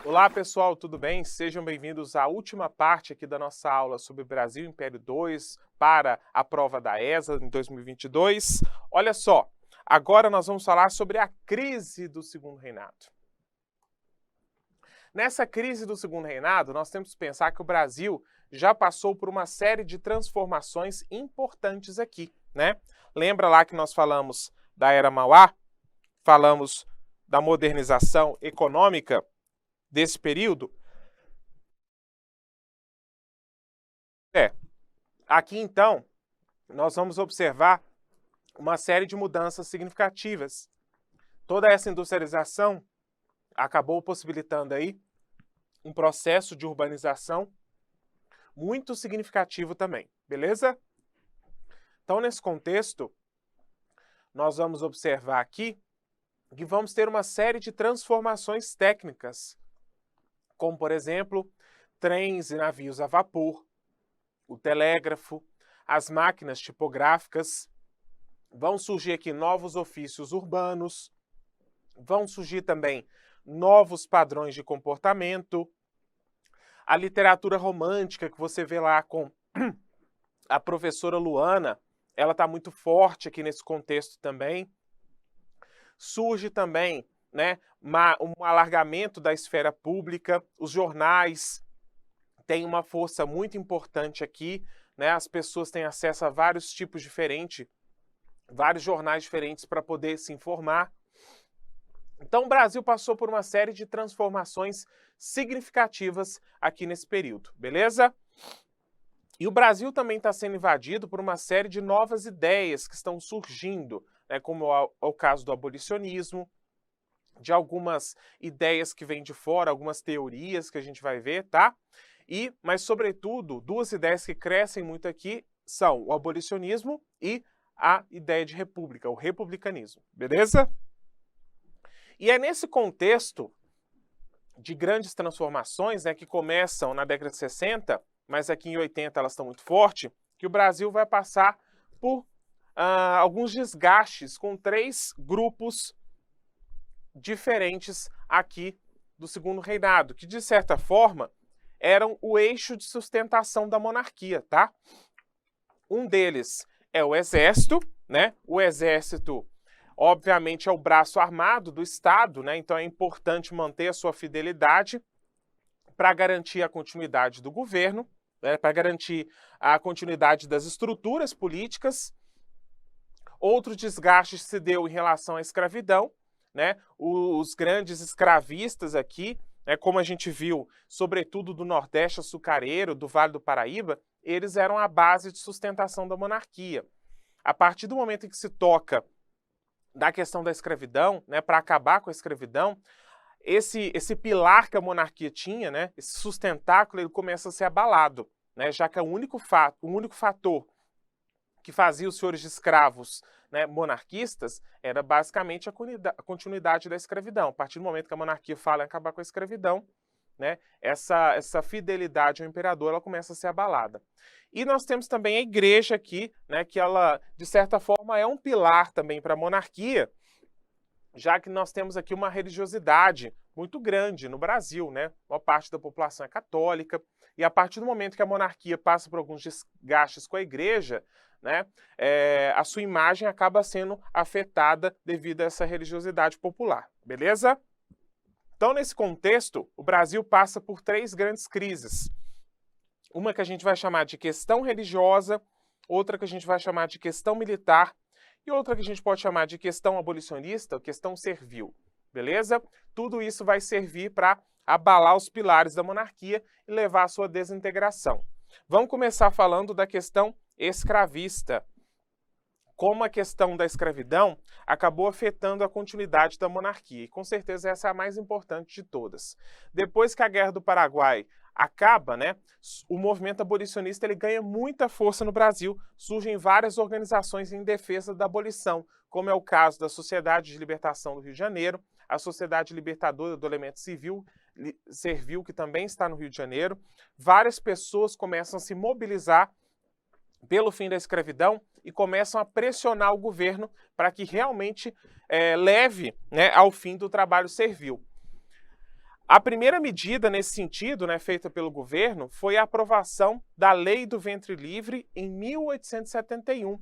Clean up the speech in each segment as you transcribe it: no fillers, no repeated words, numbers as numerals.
Olá pessoal, tudo bem? Sejam bem-vindos à última parte aqui da nossa aula sobre Brasil Império II para a prova da ESA em 2022. Olha só, agora nós vamos falar sobre a crise do Segundo Reinado. Nessa crise do Segundo Reinado, nós temos que pensar que o Brasil já passou por uma série de transformações importantes aqui, né? Lembra lá que nós falamos da Era Mauá? Falamos da modernização econômica desse período? Aqui então, nós vamos observar uma série de mudanças significativas. Toda essa industrialização acabou possibilitando aí um processo de urbanização muito significativo também, beleza? Então, nesse contexto, nós vamos observar aqui que vamos ter uma série de transformações técnicas, como, por exemplo, trens e navios a vapor, o telégrafo, as máquinas tipográficas, vão surgir aqui novos ofícios urbanos, vão surgir também novos padrões de comportamento, a literatura romântica que você vê lá com a professora Luana, ela está muito forte aqui nesse contexto também. Surge também, né, um alargamento da esfera pública, os jornais têm uma força muito importante aqui, né, as pessoas têm acesso a vários tipos diferentes, vários jornais diferentes para poder se informar. Então, o Brasil passou por uma série de transformações significativas aqui nesse período, beleza? E o Brasil também está sendo invadido por uma série de novas ideias que estão surgindo, né, como o caso do abolicionismo, de algumas ideias que vêm de fora, algumas teorias que a gente vai ver, tá? Mas, sobretudo, duas ideias que crescem muito aqui são o abolicionismo e a ideia de república, o republicanismo, beleza? E é nesse contexto de grandes transformações, né, que começam na década de 60, mas aqui em 80 elas estão muito fortes, que o Brasil vai passar por alguns desgastes com três grupos diferentes aqui do Segundo Reinado, que de certa forma eram o eixo de sustentação da monarquia, tá? Um deles é o Exército, né? O Exército, obviamente, é o braço armado do Estado, né? Então é importante manter a sua fidelidade para garantir a continuidade do governo, né? Para garantir a continuidade das estruturas políticas. Outro desgaste se deu em relação à escravidão, né? Os grandes escravistas aqui, né, como a gente viu, sobretudo do Nordeste açucareiro, do Vale do Paraíba, eles eram a base de sustentação da monarquia. A partir do momento em que se toca da questão da escravidão, né, para acabar com a escravidão, esse pilar que a monarquia tinha, né, esse sustentáculo, ele começa a ser abalado, né, já que o único fator que fazia os senhores de escravos, né, monarquistas, era basicamente a continuidade da escravidão. A partir do momento que a monarquia fala em acabar com a escravidão, né, essa fidelidade ao imperador ela começa a ser abalada. E nós temos também a igreja aqui, né, que ela, de certa forma, é um pilar também para a monarquia, já que nós temos aqui uma religiosidade muito grande no Brasil, né? Uma parte da população é católica, e a partir do momento que a monarquia passa por alguns desgastes com a igreja, né, a sua imagem acaba sendo afetada devido a essa religiosidade popular, beleza? Então, nesse contexto, o Brasil passa por três grandes crises. Uma que a gente vai chamar de questão religiosa, outra que a gente vai chamar de questão militar e outra que a gente pode chamar de questão abolicionista ou questão servil, beleza? Tudo isso vai servir para abalar os pilares da monarquia e levar à sua desintegração. Vamos começar falando da questão escravista. Como a questão da escravidão acabou afetando a continuidade da monarquia. E com certeza essa é a mais importante de todas. Depois que a Guerra do Paraguai acaba, né, o movimento abolicionista ele ganha muita força no Brasil. Surgem várias organizações em defesa da abolição, como é o caso da Sociedade de Libertação do Rio de Janeiro, a Sociedade Libertadora do Elemento Servil, que também está no Rio de Janeiro. Várias pessoas começam a se mobilizar pelo fim da escravidão e começam a pressionar o governo para que realmente leve, né, ao fim do trabalho servil. A primeira medida nesse sentido, né, feita pelo governo, foi a aprovação da Lei do Ventre Livre em 1871.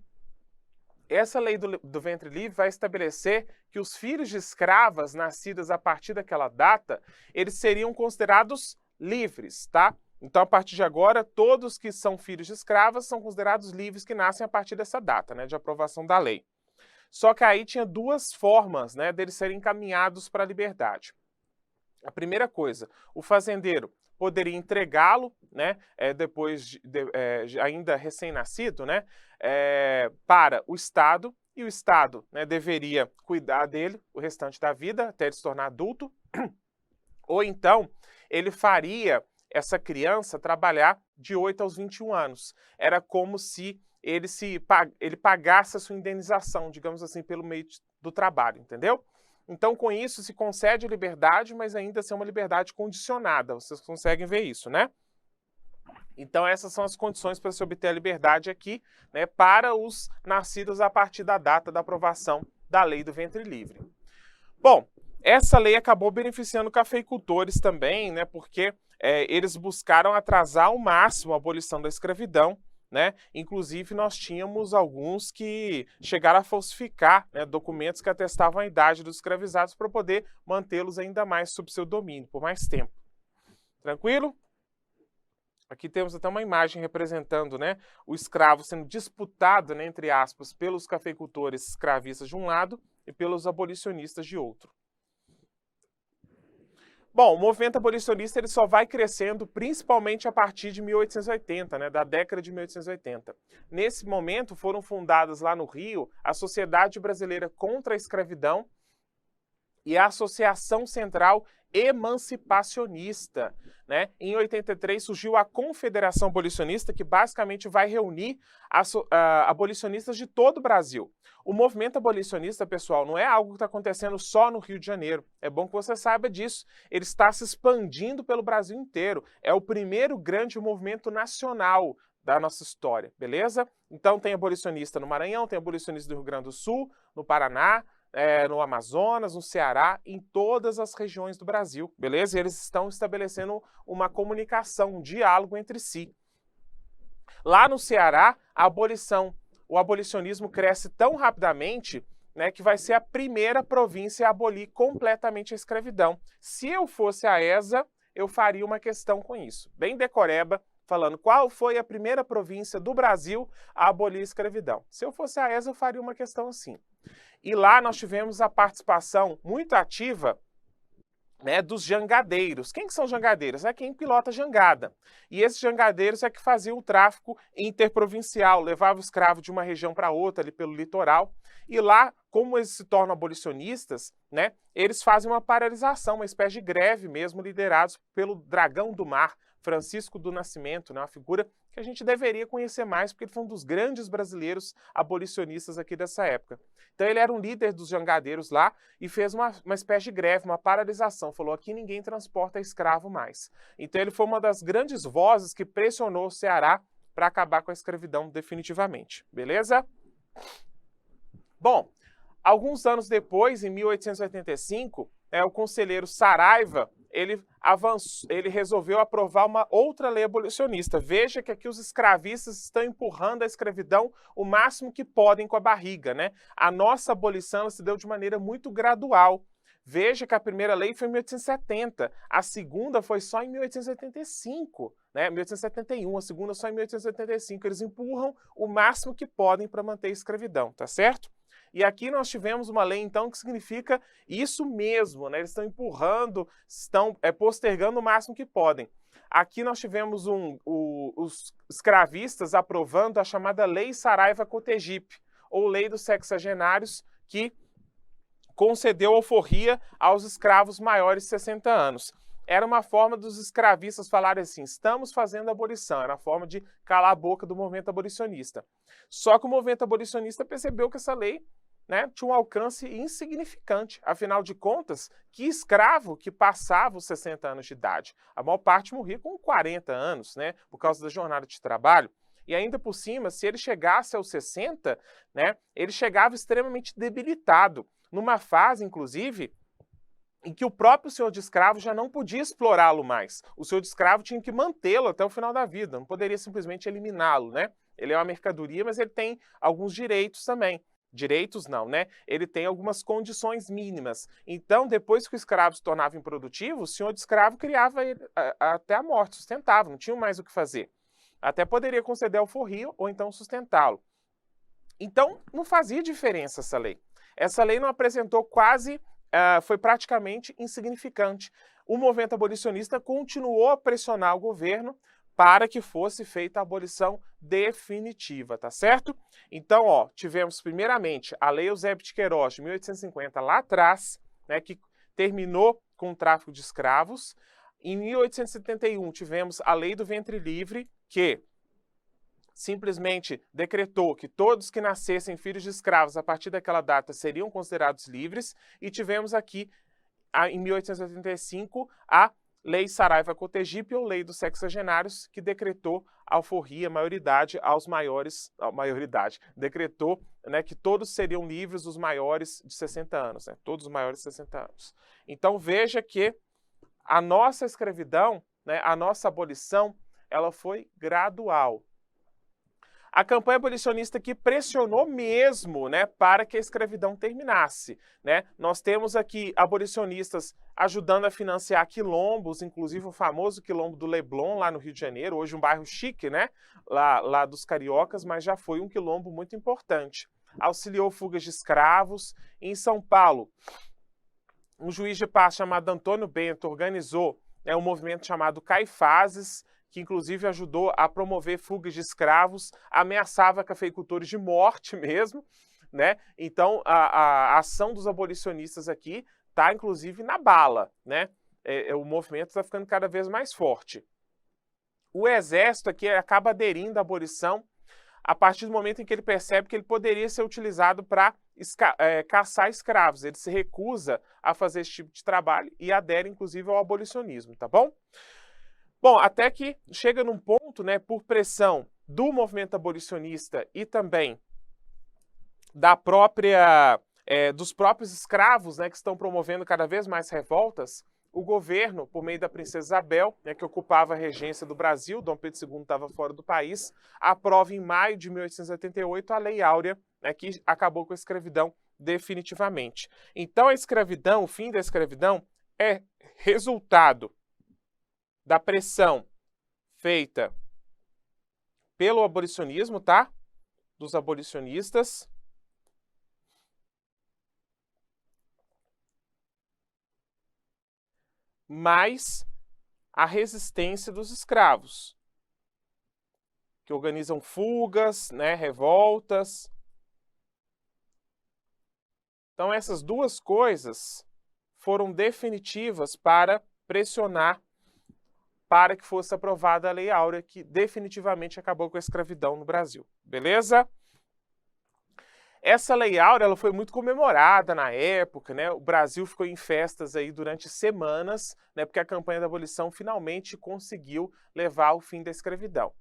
Essa lei do ventre livre vai estabelecer que os filhos de escravas nascidos a partir daquela data, eles seriam considerados livres, tá? Então, a partir de agora, todos que são filhos de escravas são considerados livres que nascem a partir dessa data, né, de aprovação da lei. Só que aí tinha duas formas, né, deles serem encaminhados para a liberdade. A primeira coisa, o fazendeiro poderia entregá-lo, né, depois ainda recém-nascido, né, para o Estado, e o Estado, né, deveria cuidar dele o restante da vida, até ele se tornar adulto, ou então ele faria essa criança trabalhar de 8 aos 21 anos. Era como se ele pagasse a sua indenização, digamos assim, pelo meio do trabalho, entendeu? Então, com isso, se concede liberdade, mas ainda assim é uma liberdade condicionada. Vocês conseguem ver isso, né? Então, essas são as condições para se obter a liberdade aqui, né, para os nascidos a partir da data da aprovação da Lei do Ventre Livre. Bom, essa lei acabou beneficiando cafeicultores também, né, porque eles buscaram atrasar ao máximo a abolição da escravidão, né? Inclusive, nós tínhamos alguns que chegaram a falsificar, né, documentos que atestavam a idade dos escravizados para poder mantê-los ainda mais sob seu domínio, por mais tempo. Tranquilo? Aqui temos até uma imagem representando, né, o escravo sendo disputado, né, entre aspas, pelos cafeicultores escravistas de um lado e pelos abolicionistas de outro. Bom, o movimento abolicionista ele só vai crescendo principalmente a partir de 1880, né, da década de 1880. Nesse momento foram fundadas lá no Rio a Sociedade Brasileira contra a Escravidão e a Associação Central Emancipacionista, né? Em 83 surgiu a Confederação Abolicionista, que basicamente vai reunir abolicionistas de todo o Brasil. O movimento abolicionista, pessoal, não é algo que está acontecendo só no Rio de Janeiro. É bom que você saiba disso. Ele está se expandindo pelo Brasil inteiro. É o primeiro grande movimento nacional da nossa história, beleza? Então tem abolicionista no Maranhão, tem abolicionista do Rio Grande do Sul, no Paraná, no Amazonas, no Ceará, em todas as regiões do Brasil, beleza? E eles estão estabelecendo uma comunicação, um diálogo entre si. Lá no Ceará, o abolicionismo cresce tão rapidamente, né, que vai ser a primeira província a abolir completamente a escravidão. Se eu fosse a ESA, eu faria uma questão com isso, bem decoreba, falando qual foi a primeira província do Brasil a abolir a escravidão. Se eu fosse a ESA, eu faria uma questão assim. E lá nós tivemos a participação muito ativa, né, dos jangadeiros. Quem que são jangadeiros? É quem pilota jangada. E esses jangadeiros é que faziam o tráfico interprovincial, levava o escravo de uma região para outra, ali pelo litoral. E lá, como eles se tornam abolicionistas, né, eles fazem uma paralisação, uma espécie de greve mesmo, liderados pelo Dragão do Mar, Francisco do Nascimento, né, uma figura que a gente deveria conhecer mais, porque ele foi um dos grandes brasileiros abolicionistas aqui dessa época. Então ele era um líder dos jangadeiros lá e fez uma espécie de greve, uma paralisação, falou aqui ninguém transporta escravo mais. Então ele foi uma das grandes vozes que pressionou o Ceará para acabar com a escravidão definitivamente, beleza? Bom, alguns anos depois, em 1885, o conselheiro Saraiva, ele resolveu aprovar uma outra lei abolicionista. Veja que aqui os escravistas estão empurrando a escravidão o máximo que podem com a barriga, né? A nossa abolição se deu de maneira muito gradual. Veja que a primeira lei foi em 1870, a segunda foi só em 1885, né? 1871, a segunda só em 1885. Eles empurram o máximo que podem para manter a escravidão, tá certo? E aqui nós tivemos uma lei, então, que significa isso mesmo, né? Eles estão empurrando, estão postergando o máximo que podem. Aqui nós tivemos os escravistas aprovando a chamada Lei Saraiva-Cotegipe, ou Lei dos Sexagenários, que concedeu alforria aos escravos maiores de 60 anos. Era uma forma dos escravistas falarem assim, estamos fazendo abolição, era a forma de calar a boca do movimento abolicionista. Só que o movimento abolicionista percebeu que essa lei, né, tinha um alcance insignificante. Afinal de contas, que escravo que passava os 60 anos de idade? A maior parte morria com 40 anos, né, por causa da jornada de trabalho. E ainda por cima, se ele chegasse aos 60, né, ele chegava extremamente debilitado. Numa fase, inclusive, em que o próprio senhor de escravo já não podia explorá-lo mais. O senhor de escravo tinha que mantê-lo até o final da vida, não poderia simplesmente eliminá-lo, né? Ele é uma mercadoria, mas ele tem alguns direitos também. Direitos não, né? Ele tem algumas condições mínimas. Então, depois que o escravo se tornava improdutivo, o senhor de escravo criava ele até a morte, sustentava, não tinha mais o que fazer. Até poderia conceder alforria ou então sustentá-lo. Então, não fazia diferença essa lei. Essa lei não apresentou foi praticamente insignificante. O movimento abolicionista continuou a pressionar o governo para que fosse feita a abolição definitiva, tá certo? Então, ó, tivemos primeiramente a Lei Eusébio de Queiroz de 1850 lá atrás, né, que terminou com o tráfico de escravos. Em 1871 tivemos a Lei do Ventre Livre, que simplesmente decretou que todos que nascessem filhos de escravos a partir daquela data seriam considerados livres, e tivemos aqui, em 1885, a Lei Saraiva-Cotegipe, ou Lei dos Sexagenários, que decretou alforria, maioridade aos maiores, decretou, né, que todos seriam livres, os maiores de 60 anos, né, todos os maiores de 60 anos. Então veja que a nossa escravidão, né, a nossa abolição, ela foi gradual. A campanha abolicionista que pressionou mesmo, né, para que a escravidão terminasse, né? Nós temos aqui abolicionistas ajudando a financiar quilombos, inclusive o famoso quilombo do Leblon, lá no Rio de Janeiro, hoje um bairro chique, né, lá dos cariocas, mas já foi um quilombo muito importante. Auxiliou fugas de escravos. Em São Paulo, um juiz de paz chamado Antônio Bento organizou, né, um movimento chamado Caifazes, que inclusive ajudou a promover fugas de escravos, ameaçava cafeicultores de morte mesmo, né? Então, a ação dos abolicionistas aqui está, inclusive, na bala, né? O movimento está ficando cada vez mais forte. O exército aqui acaba aderindo à abolição a partir do momento em que ele percebe que ele poderia ser utilizado para caçar escravos. Ele se recusa a fazer esse tipo de trabalho e adere, inclusive, ao abolicionismo, tá bom? Bom, até que chega num ponto, né, por pressão do movimento abolicionista e também dos próprios escravos, né, que estão promovendo cada vez mais revoltas, o governo, por meio da princesa Isabel, né, que ocupava a regência do Brasil, Dom Pedro II estava fora do país, aprova em maio de 1888 a Lei Áurea, né, que acabou com a escravidão definitivamente. Então a escravidão, o fim da escravidão, é resultado da pressão feita pelo abolicionismo, tá? Dos abolicionistas. Mais a resistência dos escravos, que organizam fugas, né, revoltas. Então essas duas coisas foram definitivas para pressionar para que fosse aprovada a Lei Áurea, que definitivamente acabou com a escravidão no Brasil. Beleza? Essa Lei Áurea ela foi muito comemorada na época, né? O Brasil ficou em festas aí durante semanas, né? Porque a campanha da abolição finalmente conseguiu levar ao fim da escravidão.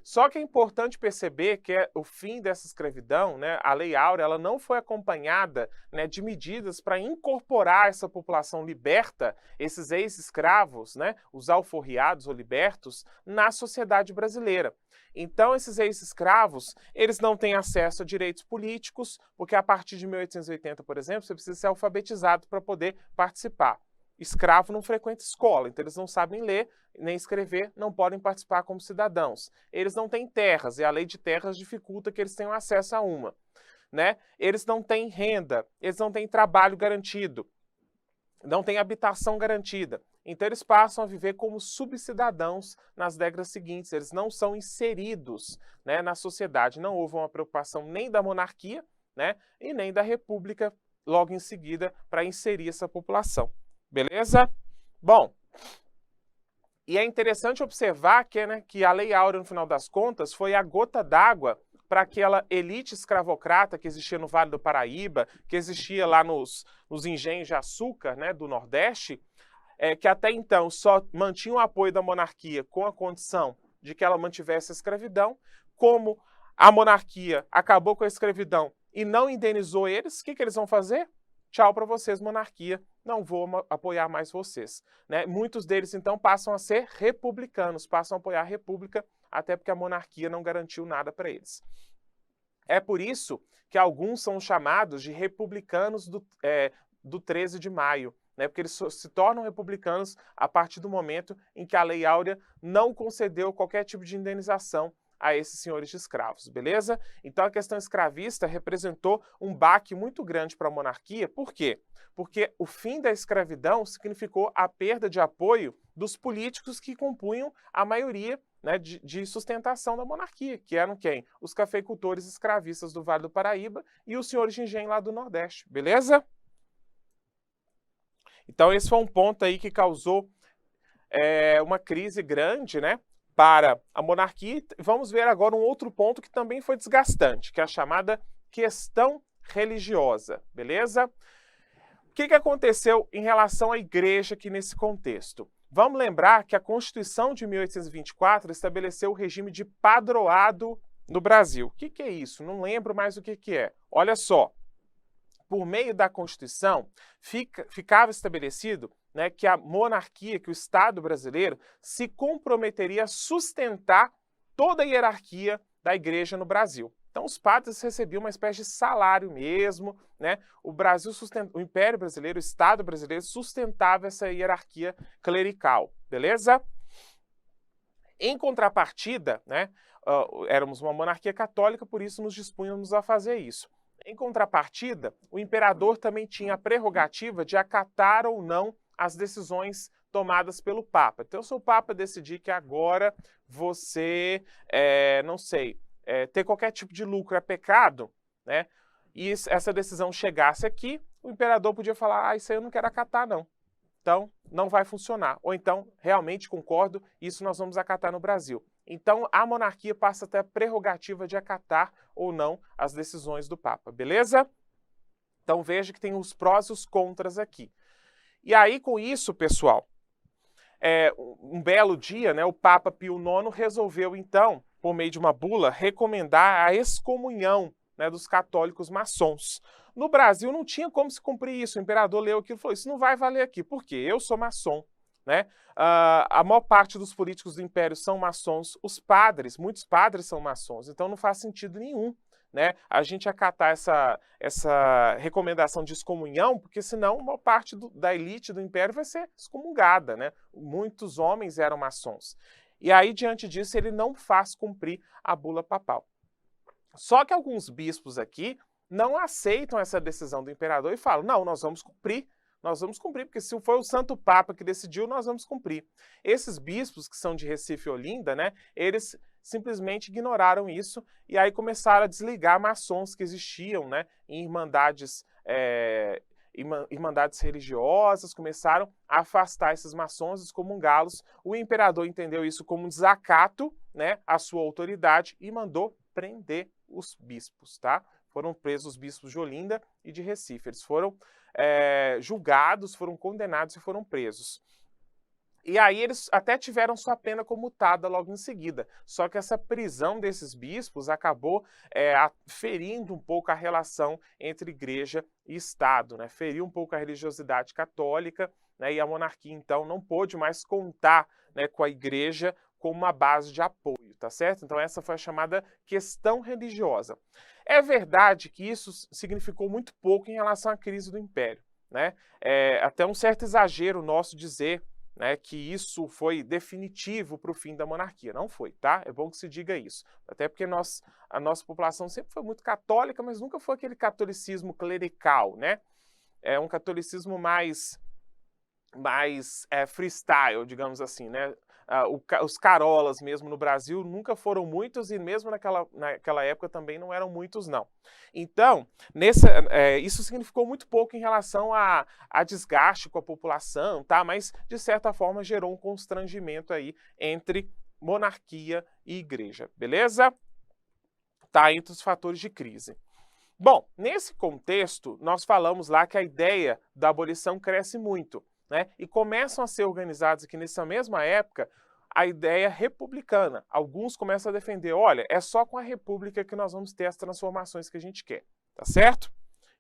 Só que é importante perceber que o fim dessa escravidão, né, a Lei Áurea, ela não foi acompanhada, né, de medidas para incorporar essa população liberta, esses ex-escravos, né, os alforriados ou libertos, na sociedade brasileira. Então, esses ex-escravos, eles não têm acesso a direitos políticos, porque a partir de 1880, por exemplo, você precisa ser alfabetizado para poder participar. Escravo não frequenta escola, então eles não sabem ler nem escrever, não podem participar como cidadãos. Eles não têm terras, e a lei de terras dificulta que eles tenham acesso a uma, né? Eles não têm renda, eles não têm trabalho garantido, não têm habitação garantida. Então eles passam a viver como subcidadãos nas décadas seguintes, eles não são inseridos, né, na sociedade. Não houve uma preocupação nem da monarquia, né, e nem da república logo em seguida para inserir essa população. Beleza? Bom, e é interessante observar que a Lei Áurea, no final das contas, foi a gota d'água para aquela elite escravocrata que existia no Vale do Paraíba, que existia lá nos engenhos de açúcar, né, do Nordeste, que até então só mantinha o apoio da monarquia com a condição de que ela mantivesse a escravidão. Como a monarquia acabou com a escravidão e não indenizou eles, o que eles vão fazer? Tchau para vocês, monarquia. não vou apoiar mais vocês. Né? Muitos deles, então, passam a ser republicanos, passam a apoiar a república, até porque a monarquia não garantiu nada para eles. É por isso que alguns são chamados de republicanos do 13 de maio, né? Porque eles se tornam republicanos a partir do momento em que a Lei Áurea não concedeu qualquer tipo de indenização a esses senhores de escravos, beleza? Então a questão escravista representou um baque muito grande para a monarquia. Por quê? Porque o fim da escravidão significou a perda de apoio dos políticos que compunham a maioria, né, de sustentação da monarquia, que eram quem? Os cafeicultores escravistas do Vale do Paraíba e os senhores de engenho lá do Nordeste, beleza? Então esse foi um ponto aí que causou uma crise grande, né, para a monarquia. Vamos ver agora um outro ponto que também foi desgastante, que é a chamada questão religiosa, beleza? O que aconteceu em relação à igreja aqui nesse contexto? Vamos lembrar que a Constituição de 1824 estabeleceu o regime de padroado no Brasil. O que é isso? Não lembro mais o que é. Olha só, por meio da Constituição, ficava estabelecido, né, que a monarquia, que o Estado brasileiro se comprometeria a sustentar toda a hierarquia da igreja no Brasil. Então os padres recebiam uma espécie de salário mesmo, né? O Império Brasileiro, o Estado brasileiro sustentava essa hierarquia clerical, beleza? Em contrapartida, né, éramos uma monarquia católica, por isso nos dispunhamos a fazer isso. Em contrapartida, o imperador também tinha a prerrogativa de acatar ou não as decisões tomadas pelo Papa. Então, se o Papa decidir que agora você, não sei, ter qualquer tipo de lucro é pecado, né? E essa decisão chegasse aqui, o imperador podia falar, isso aí eu não quero acatar, não. Então, não vai funcionar. Ou então, realmente concordo, isso nós vamos acatar no Brasil. Então, a monarquia passa a ter a prerrogativa de acatar ou não as decisões do Papa, beleza? Então, veja que tem os prós e os contras aqui. E aí, com isso, pessoal, um belo dia, né, o Papa Pio IX resolveu, então, por meio de uma bula, recomendar a excomunhão, né, dos católicos maçons. No Brasil não tinha como se cumprir isso. O imperador leu aquilo e falou, isso não vai valer aqui. Por quê? Eu sou maçom. Né? A maior parte dos políticos do império são maçons. Os padres, muitos padres são maçons. Então não faz sentido nenhum, né, a gente acatar essa recomendação de excomunhão, porque senão uma parte da elite do império vai ser excomungada. Né? Muitos homens eram maçons. E aí, diante disso, ele não faz cumprir a bula papal. Só que alguns bispos aqui não aceitam essa decisão do imperador e falam, não, nós vamos cumprir, porque se foi o Santo Papa que decidiu, nós vamos cumprir. Esses bispos, que são de Recife e Olinda, né, eles simplesmente ignoraram isso e aí começaram a desligar maçons que existiam, né, em irmandades religiosas, começaram a afastar esses maçons, excomungá-los. O imperador entendeu isso como um desacato, né, à sua autoridade e mandou prender os bispos, tá? Foram presos os bispos de Olinda e de Recife. Eles foram julgados, foram condenados e foram presos. E aí eles até tiveram sua pena comutada logo em seguida. Só que essa prisão desses bispos acabou ferindo um pouco a relação entre igreja e Estado, né? Feriu um pouco a religiosidade católica, né? E a monarquia, então, não pôde mais contar, né, com a igreja como uma base de apoio, tá certo? Então essa foi a chamada questão religiosa. É verdade que isso significou muito pouco em relação à crise do Império, né? É até um certo exagero nosso dizer, né, que isso foi definitivo para o fim da monarquia. Não foi, tá? É bom que se diga isso. Até porque a nossa população sempre foi muito católica, mas nunca foi aquele catolicismo clerical, né? É um catolicismo mais freestyle, digamos assim, né? Os carolas mesmo no Brasil nunca foram muitos e mesmo naquela época também não eram muitos, não. Então, isso significou muito pouco em relação a desgaste com a população, tá? Mas, de certa forma, gerou um constrangimento aí entre monarquia e igreja, beleza? Tá entre os fatores de crise. Bom, nesse contexto, nós falamos lá que a ideia da abolição cresce muito, né? E começam a ser organizados aqui nessa mesma época a ideia republicana. Alguns começam a defender, olha, é só com a república que nós vamos ter as transformações que a gente quer, tá certo?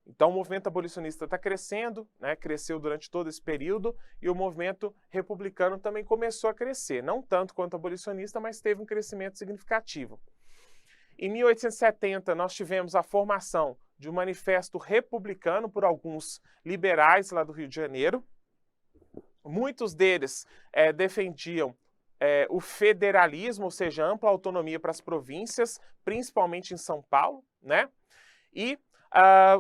Então, o movimento abolicionista está crescendo, né, cresceu durante todo esse período, e o movimento republicano também começou a crescer, não tanto quanto o abolicionista, mas teve um crescimento significativo. Em 1870, nós tivemos a formação de um manifesto republicano por alguns liberais lá do Rio de Janeiro. Muitos deles defendiam o federalismo, ou seja, ampla autonomia para as províncias, principalmente em São Paulo, né? E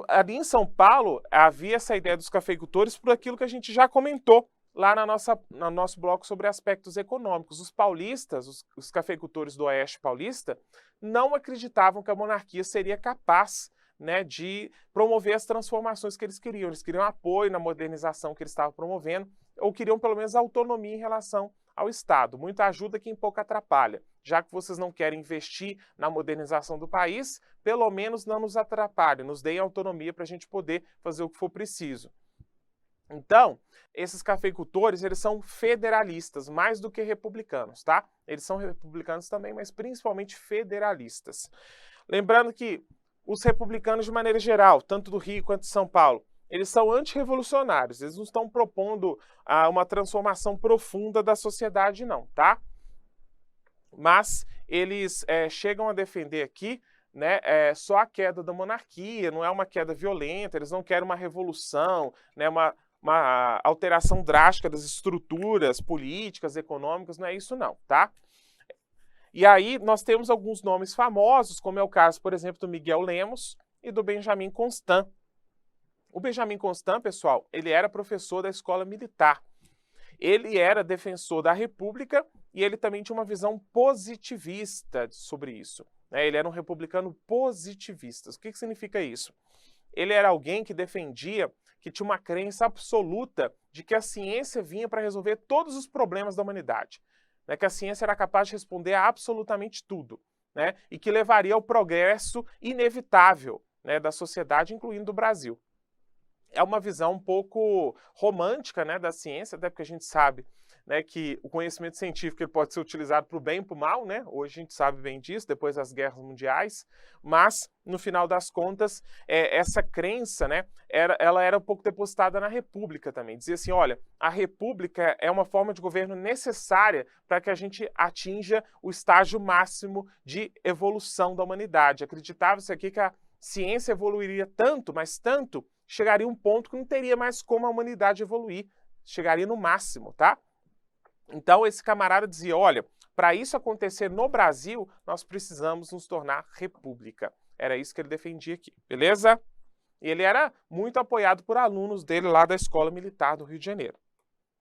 ali em São Paulo havia essa ideia dos cafeicultores por aquilo que a gente já comentou lá no nosso bloco sobre aspectos econômicos. Os paulistas, os cafeicultores do Oeste Paulista, não acreditavam que a monarquia seria capaz, né, de promover as transformações que eles queriam. Eles queriam apoio na modernização que eles estavam promovendo, ou queriam pelo menos autonomia em relação ao Estado. Muita ajuda, quem pouco atrapalha. Já que vocês não querem investir na modernização do país, pelo menos não nos atrapalhem, nos deem autonomia para a gente poder fazer o que for preciso. Então, esses cafeicultores, eles são federalistas, mais do que republicanos, tá? Eles são republicanos também, mas principalmente federalistas. Lembrando que os republicanos, de maneira geral, tanto do Rio quanto de São Paulo, eles são antirrevolucionários, eles não estão propondo uma transformação profunda da sociedade, não, tá? Mas eles chegam a defender aqui, né, só a queda da monarquia, não é uma queda violenta, eles não querem uma revolução, né, uma alteração drástica das estruturas políticas, econômicas, não é isso não, tá? E aí nós temos alguns nomes famosos, como é o caso, por exemplo, do Miguel Lemos e do Benjamin Constant. O Benjamin Constant, pessoal, ele era professor da escola militar. Ele era defensor da República e ele também tinha uma visão positivista sobre isso, né? Ele era um republicano positivista. O que significa isso? Ele era alguém que defendia, que tinha uma crença absoluta de que a ciência vinha para resolver todos os problemas da humanidade, né? Que a ciência era capaz de responder a absolutamente tudo, né? E que levaria ao progresso inevitável, né, da sociedade, incluindo do Brasil. É uma visão um pouco romântica, né, da ciência, até porque a gente sabe, né, que o conhecimento científico ele pode ser utilizado para o bem e para o mal, né? Hoje a gente sabe bem disso, depois das guerras mundiais, mas, no final das contas, essa crença, né, ela era um pouco depositada na República também. Dizia assim, olha, a República é uma forma de governo necessária para que a gente atinja o estágio máximo de evolução da humanidade. Acreditava-se aqui que a ciência evoluiria tanto, mas tanto, chegaria um ponto que não teria mais como a humanidade evoluir, chegaria no máximo, tá? Então esse camarada dizia, olha, para isso acontecer no Brasil, nós precisamos nos tornar república. Era isso que ele defendia aqui, beleza? E ele era muito apoiado por alunos dele lá da Escola Militar do Rio de Janeiro,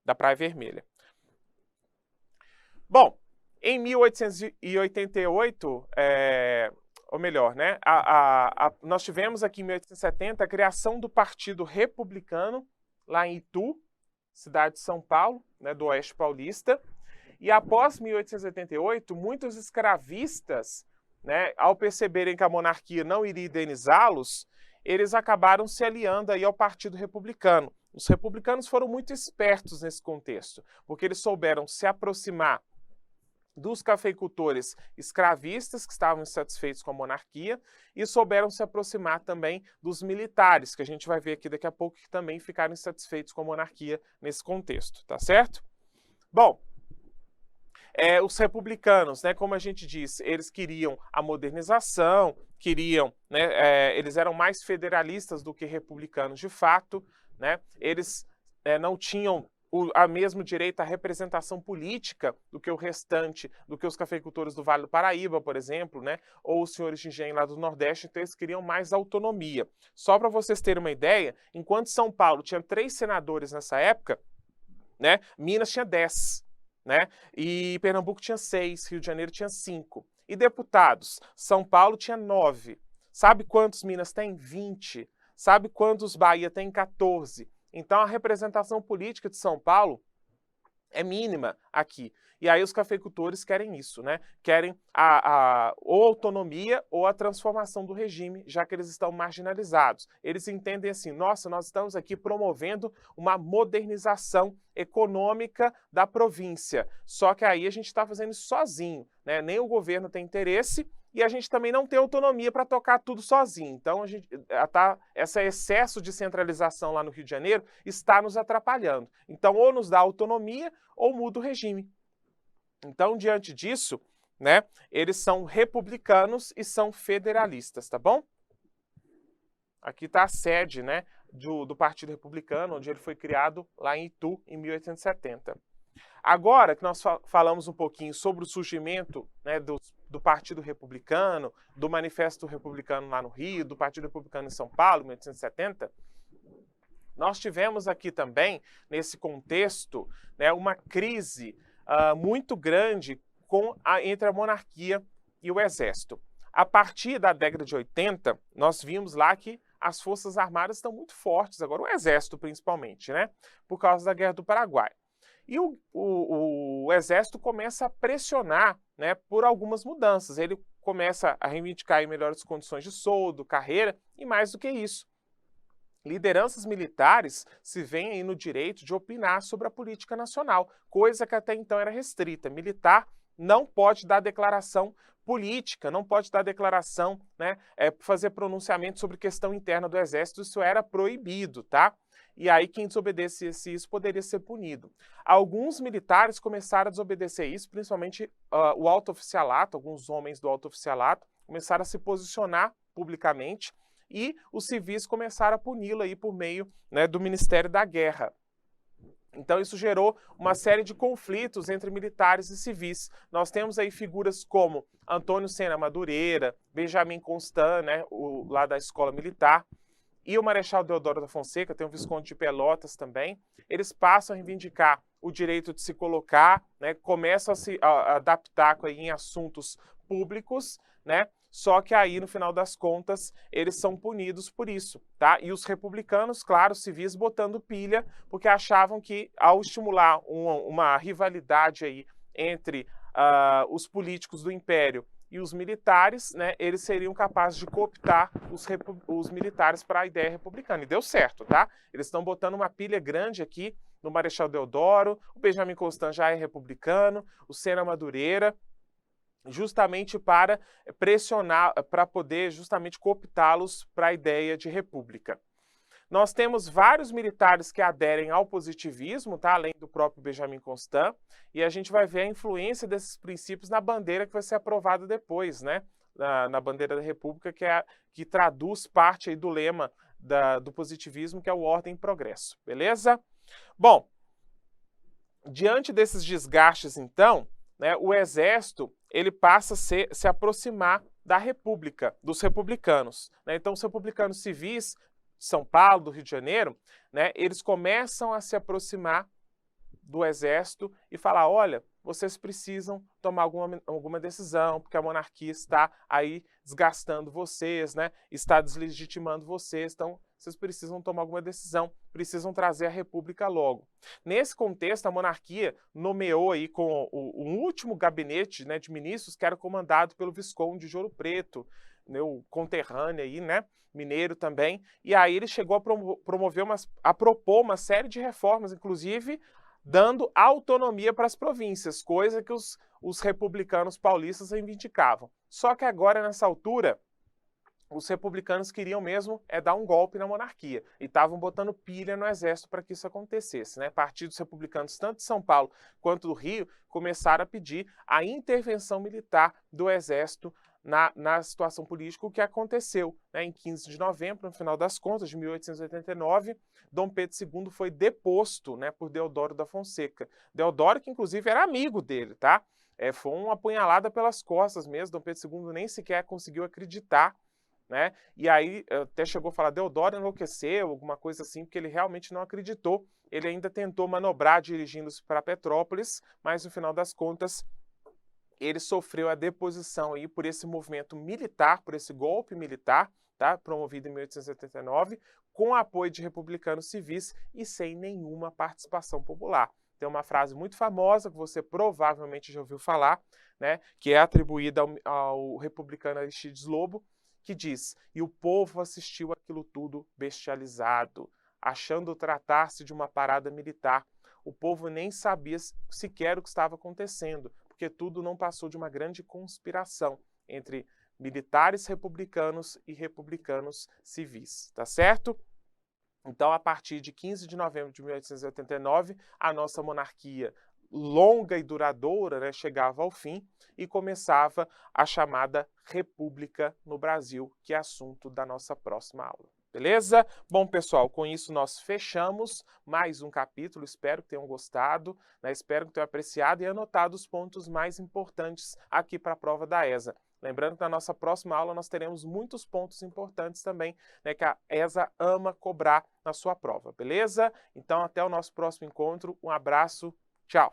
da Praia Vermelha. Bom, em 1888, ou melhor, né, nós tivemos aqui em 1870 a criação do Partido Republicano, lá em Itu, cidade de São Paulo, né, do Oeste Paulista. E após 1888, muitos escravistas, né, ao perceberem que a monarquia não iria indenizá-los, eles acabaram se aliando aí ao Partido Republicano. Os republicanos foram muito espertos nesse contexto, porque eles souberam se aproximar dos cafeicultores escravistas que estavam insatisfeitos com a monarquia e souberam se aproximar também dos militares, que a gente vai ver aqui daqui a pouco, que também ficaram insatisfeitos com a monarquia nesse contexto, tá certo? Bom, os republicanos, né, como a gente disse, eles queriam a modernização, queriam, né, eles eram mais federalistas do que republicanos de fato, né, eles não tinham a mesmo direito à representação política do que o restante, do que os cafeicultores do Vale do Paraíba, por exemplo, né, ou os senhores de engenho lá do Nordeste, então eles queriam mais autonomia. Só para vocês terem uma ideia, enquanto São Paulo tinha 3 senadores nessa época, né, Minas tinha 10, né, e Pernambuco tinha 6, Rio de Janeiro tinha 5. E deputados, São Paulo tinha 9. Sabe quantos Minas tem? 20. Sabe quantos Bahia tem? 14. Então, a representação política de São Paulo é mínima aqui. E aí os cafeicultores querem isso, né? Querem ou autonomia ou a transformação do regime, já que eles estão marginalizados. Eles entendem assim, nossa, nós estamos aqui promovendo uma modernização econômica da província. Só que aí a gente está fazendo isso sozinho, né? Nem o governo tem interesse e a gente também não tem autonomia para tocar tudo sozinho. Então, esse excesso de centralização lá no Rio de Janeiro está nos atrapalhando. Então, ou nos dá autonomia ou muda o regime. Então, diante disso, né, eles são republicanos e são federalistas, tá bom? Aqui está a sede, né, do Partido Republicano, onde ele foi criado lá em Itu, em 1870. Agora que nós falamos um pouquinho sobre o surgimento, né, do Partido Republicano, do Manifesto Republicano lá no Rio, do Partido Republicano em São Paulo, em 1870, nós tivemos aqui também, nesse contexto, né, uma crise muito grande entre a monarquia e o exército. A partir da década de 80, nós vimos lá que as Forças Armadas estão muito fortes, agora o exército principalmente, né, por causa da Guerra do Paraguai. E o exército começa a pressionar, né, por algumas mudanças. Ele começa a reivindicar aí melhores condições de soldo, carreira e mais do que isso. Lideranças militares se veem aí no direito de opinar sobre a política nacional, coisa que até então era restrita. Militar não pode dar declaração política, não pode dar declaração, né, fazer pronunciamento sobre questão interna do exército, isso era proibido, tá? E aí quem desobedecesse isso poderia ser punido. Alguns militares começaram a desobedecer isso, principalmente o alto oficialato, alguns homens do alto oficialato começaram a se posicionar publicamente e os civis começaram a puni-lo aí por meio, né, do Ministério da Guerra. Então isso gerou uma série de conflitos entre militares e civis. Nós temos aí figuras como Antônio Sena Madureira, Benjamin Constant, né, lá da Escola Militar, e o Marechal Deodoro da Fonseca, tem o Visconde de Pelotas também. Eles passam a reivindicar o direito de se colocar, né, começam a se adaptar aí em assuntos públicos, né? Só que aí, no final das contas, eles são punidos por isso, tá? E os republicanos, claro, civis, botando pilha, porque achavam que, ao estimular uma rivalidade aí entre os políticos do Império e os militares, né, eles seriam capazes de cooptar os militares para a ideia republicana. E deu certo, tá? Eles estão botando uma pilha grande aqui no Marechal Deodoro, o Benjamin Constant já é republicano, o Sena Madureira, justamente para pressionar, para poder justamente cooptá-los para a ideia de república. Nós temos vários militares que aderem ao positivismo, tá? Além do próprio Benjamin Constant, e a gente vai ver a influência desses princípios na bandeira que vai ser aprovada depois, né? Na bandeira da República, que traduz parte aí do lema do positivismo, que é o Ordem e Progresso, beleza? Bom, diante desses desgastes, então, né, o Exército ele passa a se aproximar da República, dos republicanos, né? Então, os republicanos civis de São Paulo, do Rio de Janeiro, né, eles começam a se aproximar do Exército e falar, olha, vocês precisam tomar alguma decisão, porque a monarquia está aí desgastando vocês, né, está deslegitimando vocês, então vocês precisam tomar alguma decisão, precisam trazer a república logo. Nesse contexto, a monarquia nomeou aí com o último gabinete, né, de ministros que era comandado pelo Visconde de Ouro Preto, meu conterrâneo aí, né, mineiro também, e aí ele chegou a propor uma série de reformas, inclusive dando autonomia para as províncias, coisa que os republicanos paulistas reivindicavam. Só que agora, nessa altura, os republicanos queriam mesmo dar um golpe na monarquia e estavam botando pilha no exército para que isso acontecesse, né? Partidos republicanos, tanto de São Paulo quanto do Rio, começaram a pedir a intervenção militar do exército na situação política, o que aconteceu, né? Em 15 de novembro, no final das contas, de 1889, Dom Pedro II foi deposto, né, por Deodoro da Fonseca. Deodoro, que inclusive era amigo dele, tá? Foi uma apunhalada pelas costas mesmo, Dom Pedro II nem sequer conseguiu acreditar, né? E aí até chegou a falar, Deodoro enlouqueceu, alguma coisa assim, porque ele realmente não acreditou. Ele ainda tentou manobrar dirigindo-se para Petrópolis, mas no final das contas ele sofreu a deposição aí por esse movimento militar, por esse golpe militar, tá? Promovido em 1879, com apoio de republicanos civis e sem nenhuma participação popular. Tem uma frase muito famosa que você provavelmente já ouviu falar, né? Que é atribuída ao republicano Aristides Lobo, que diz, e o povo assistiu aquilo tudo bestializado, achando tratar-se de uma parada militar. O povo nem sabia sequer o que estava acontecendo, porque tudo não passou de uma grande conspiração entre militares republicanos e republicanos civis, tá certo? Então, a partir de 15 de novembro de 1889, a nossa monarquia longa e duradoura, né, chegava ao fim e começava a chamada República no Brasil, que é assunto da nossa próxima aula. Beleza? Bom, pessoal, com isso nós fechamos mais um capítulo. Espero que tenham gostado, né? Espero que tenham apreciado e anotado os pontos mais importantes aqui para a prova da ESA. Lembrando que na nossa próxima aula nós teremos muitos pontos importantes também, né, que a ESA ama cobrar na sua prova, beleza? Então, até o nosso próximo encontro. Um abraço, tchau!